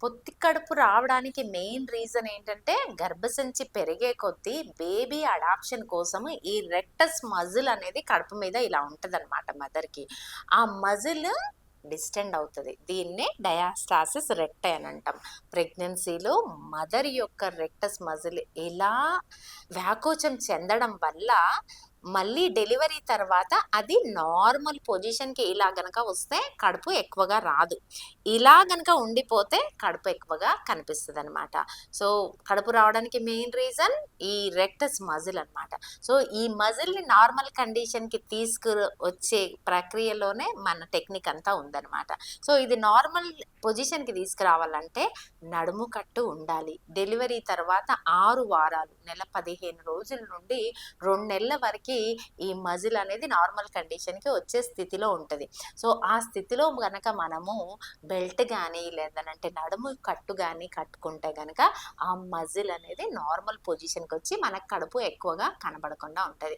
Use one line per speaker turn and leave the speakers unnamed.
పొత్తి కడుపు రావడానికి మెయిన్ రీజన్ ఏంటంటే, గర్భసంచి పెరిగే కొద్దీ బేబీ అడాప్షన్ కోసము ఈ రెక్టస్ మజిల్ అనేది కడుపు మీద ఇలా ఉంటదనమాట మదర్‌కి. ఆ మజిల్ డిస్టెండ్ అవుతది. దీన్నే డయాస్టాసిస్ రెక్టై అని అంటాం. ప్రెగ్నెన్సీలో మదర్ యొక్క రెక్టస్ మజిల్ ఇలా వ్యాకోచం చెందడం వల్ల మళ్ళీ డెలివరీ తర్వాత అది నార్మల్ పొజిషన్‌కి ఇలా గనక వస్తే కడుపు ఎక్కువగా రాదు. ఇలా గనక ఉండిపోతే కడుపు ఎక్కువగా కనిపిస్తదనమాట. సో, కడుపు రావడానికి మెయిన్ రీజన్ ఈ రెక్టస్ మజిల్ అనమాట. సో, ఈ మజిల్‌ని నార్మల్ కండిషన్‌కి వచ్చే ప్రక్రియలోనే మన టెక్నిక్ అంతా ఉందనమాట. సో, ఇది నార్మల్ పొజిషన్‌కి తీసుకురావాలంటే నడుము కట్టు ఉండాలి. డెలివరీ తర్వాత 6 వారాలు, నెల 15 రోజుల నుండి 2 నెలల వరకి ఈ మజిల్ అనేది నార్మల్ కండిషన్‌కి వచ్చే స్థితిలో ఉంటది. సో, ఆ స్థితిలో గనక మనము బెల్ట్ గానీ, లేదనంటే నడుము కట్టు గానీ కట్టుకుంటే గనక ఆ మజిల్ అనేది నార్మల్ పొజిషన్‌కొచ్చి మనకు కడుపు ఎక్కువగా కనబడకుండా ఉంటది.